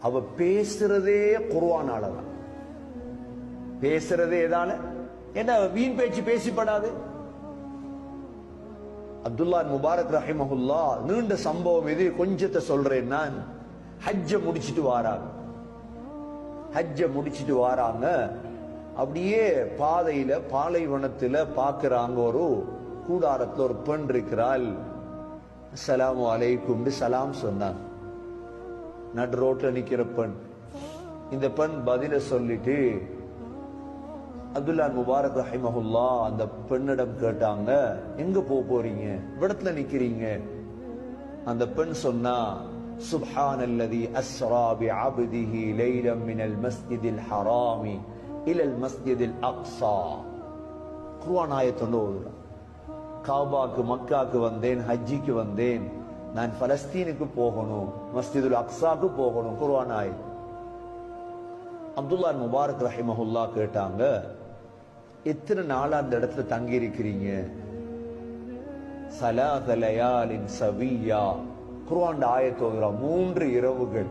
அவ பேசுறதே குர்ஆனாலதான். பேசுறதே எதால? என்ன வீண் பேச்சு பேசிப்படாது. அப்துல்லா முபாரக் ரஹிமஹுல்லா நீண்ட சம்பவம் இது, கொஞ்சத்தை சொல்றேன் நான். ஹஜ்ஜ முடிச்சிட்டு வாராங்க. அப்படியே பாதையில பாலைவனத்துல பாக்குறாங்க, ஒரு கூடாரத்துல ஒரு பெண் இருக்கிறாள். அஸ்ஸலாமு அலைக்கும் சலாம் சொன்னாங்க. நடு ரோட்ல நிக்கிற பெண். இந்த பெண் பதில சொல்லிட்டு அப்துல்லா முபாரக் ரஹிமஹுல்லா அந்த பெண்ணிடம் கேட்டாங்க, எங்க போறீங்க, இடத்துல நிக்கிறீங்க? அந்த பெண் சொன்னா, சுப்ஹானல்லதி அஸ்ரா பிஅப்திஹி லைலம் மினல் மஸ்ஜிதில் ஹராமி இலல் மஸ்ஜிதில் அக்ஸா. குர்ஆன் ஆயத்தோட ஓதுறா. காபாக்கு மக்காக்கு வந்தேன், ஹஜ்ஜிக்கு வந்தேன், நான் பலஸ்தீனுக்கு போகணும், மஸ்ஜிதுல் அக்ஸாக்கு போகணும். குர்ஆன் ஆயத். அப்துல்லா முபாரக் ரஹிமஹுல்லா கேட்டாங்க, எத்தனை நாள் அந்த இடத்துல தங்கி இருக்கிறீங்க? ஸலாஸ லயாலின் ஸவிய்யா. குர்ஆன் ஆயத் ஓதுறா, 3 இரவுகள்.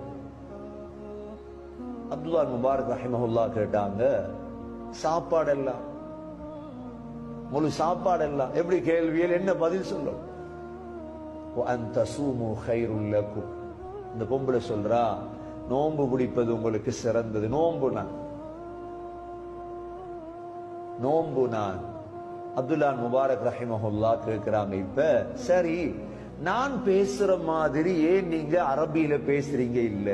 அப்துல்லா முபாரக் ரஹிமஹுல்லா கேட்டாங்க, சாப்பாடெல்லாம், முழு சாப்பாடெல்லாம் எப்படி? கேள்வியில் என்ன பதில் சொல்லும்? வஅன் தஸூமு கைருல் லக்கும். இந்த பொம்பளை சொல்றா, நோன்பு பிடிப்பது உங்களுக்கு சிறந்தது. நோன்பு நான். அப்துல்லா முபாரக் ரஹிமஹுல்லா கேட்கிறாங்க, இப்ப சரி, நான் பேசுற மாதிரி ஏன் நீங்க அரபியில பேசுறீங்க? இல்ல,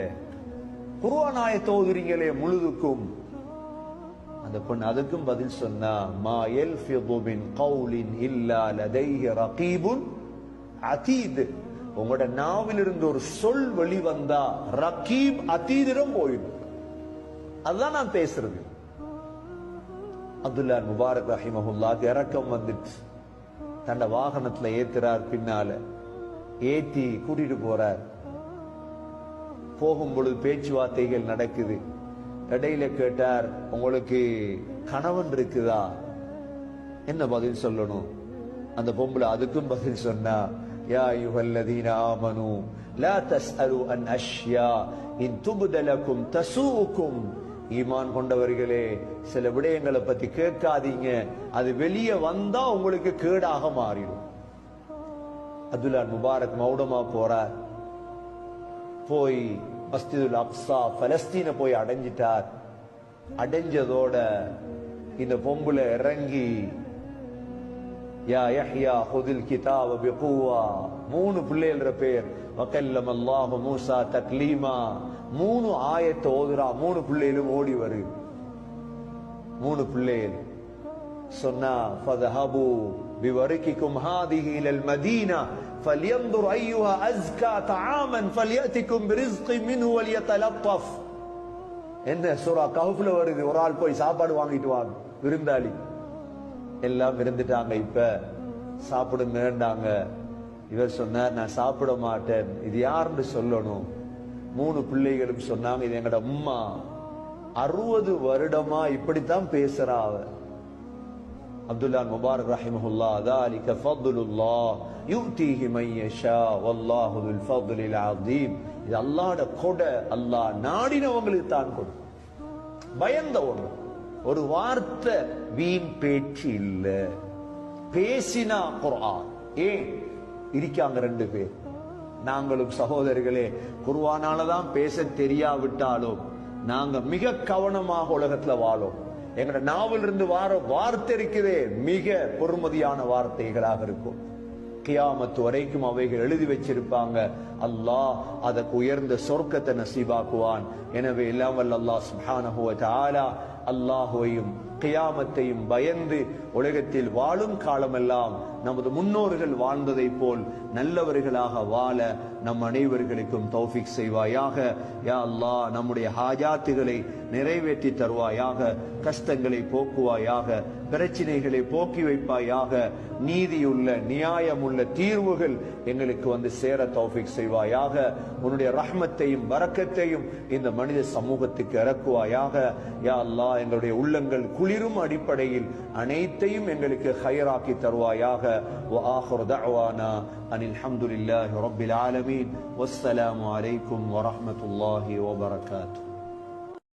குர்ஆன் ஆயத் ஓதுறீங்களே முழுதுக்கும். அந்த பொண்ணு அதுக்கும் பதில் சொன்னா, மா யல்ஃபிது மின் கௌலின் இல்லா லதைஹி ரகீபுன் அதீத். உங்களோட நாவிலிருந்து ஒரு சொல் வெளிவந்தா ரகீப் அதீதிடம் போயிடும். அதுதான் நான் பேசுறது. அப்துல்லா முபாரக் ரஹிமஹுல்லாக்கு இறக்கம் வந்துச்சு. தன்னை வாகனத்துல ஏத்துறார், பின்னால ஏத்தி கூட்டிட்டு போறார். போகும் பொழுது பேச்சுவார்த்தைகள் நடக்குது. இடையில கேட்டார், உங்களுக்கு கணவன் இருக்குதா? என்ன பதில் சொல்லணும்? அந்த பொம்பளை அதுக்கும் பதில் சொன்னா, யா அய்யுஹல்லதீன ஆமனூ லா தஸ்அலு அன் அஷ்யா இன் துப்த லகும் தசூஉகும். ஈமான் கொண்டவர்களே, சில விடயங்களை பத்தி கேட்காதீங்க, அது வெளியே வந்தா உங்களுக்கு கேடாக மாறிடும். அப்துல்லா முபாரக் மௌனமா போறார். போய் மஸ்ஜிதுல் அக்ஸா பலஸ்தீன போய் அடைஞ்சிட்டார். அடைஞ்சதோட இந்த பொம்பளை இறங்கி, யா யஹ்யா ஹுதில் கிதாப பிகுவா. 3 பிள்ளைகள பேர். வகல்லம் அல்லாஹு மூசா தக்லீமா. 3 ஆயத்தை ஓதுறா. 3 பிள்ளைகளும் ஓடி வரு. 3 பிள்ளைகள் சொன்னா, ஃபதஹபு பிவரிகிக்கும் ஹாதிஹி இலல் மதீனா ஃபல்யன்துர் அய்யுஹா அஸ்கா தஆமன் ஃபல்யஅதிகும் பிரிஸ்கின் மின்ஹு வலியதலத்தஃப். என்ன சூரா கஹ்ஃப்ல வருது, ஒரு ஆள் போய் சாப்பாடு வாங்கிட்டு வாங்க. விருந்தாளி எல்லாம் இருந்துட்டாங்க. இப்ப சாப்பிடுங்கன்றாங்க. இவர் சொன்னார், நான் சாப்பிட மாட்டேன். இது யாருன்னு சொல்லணும்? 3 பிள்ளைகளும் சொன்னாங்க, இது எங்கட உம்மா. 60 வருடமா இப்படித்தான் பேசுறா அவ. அப்துல்லா முபாரக் ரஹிமஹுல்லா, ذلك فضل الله يؤتيه من يشاء والله ذو الفضل العظيم. இது அல்லாஹ்வுடைய கொடை. அல்லாஹ் நாடினவங்களுக்கு தான் கொடு. பயந்த ஒன்று. ஒரு வார்த்தை வீண் பேச்சு இல்ல. பேசினா குர்ஆன். ஏன் இருக்காங்க 2 பேர். நாங்களும் சகோதரர்களே, குர்ஆனாலதான் பேச தெரியாவிட்டாலும் நாங்க மிக கவனமாக உலகத்துல வாழும். எங்கட நாவல் இருந்து வார வார்த்தை இருக்குதே, மிக பொறுமதியான வார்த்தைகளாக இருக்கும். கியாமத்து வரைக்கும் அவைகள் எழுதி வச்சிருப்பாங்க. அல்லாஹ் அதற்கு உயர்ந்த சொர்க்கத்தை நசீபாக்குவான். எனவே எல்லாம் வல்ல அல்லாஹ் சுப்ஹானஹு வ தஆலா அல்லாஹுவையும் கியாமத்தையும் பயந்து உலகத்தில் வாழும் காலமெல்லாம் நமது முன்னோர்கள் வாழ்ந்ததை போல் நல்லவர்களாக வாழ நம் அனைவர்களுக்கும் தௌஃபீக் செய்வாயாக. யா அல்லாஹ், நம்முடைய ஹாஜாத்துகளை நிறைவேற்றி தருவாயாக, கஷ்டங்களை போக்குவாயாக, பிரச்சனைகளை போக்கி வைப்பாயாக, நீதியுள்ள நியாயமுள்ள தீர்வுகள் எங்களுக்கு வந்து சேர தௌஃபீக் செய்வாயாக. உன்னுடைய ரஹ்மத்தையும் பரக்கத்தையும் இந்த மனித சமூகத்துக்கு இறக்குவாயாக. யா அல்லாஹ், அல்லாஹ் எங்களுடைய உள்ளங்கள் குளிரும் அடிப்படையில் அனைத்தையும் எங்களுக்கு ஹைராக்கி தருவாயாக. வ ஆகிரு தஅவானா அனில் ஹம்துலில்லாஹி ரப்பில் ஆலமீன். வஸ்ஸலாமு அலைக்கும் வரஹ்மத்துல்லாஹி வபரகாத்துஹு.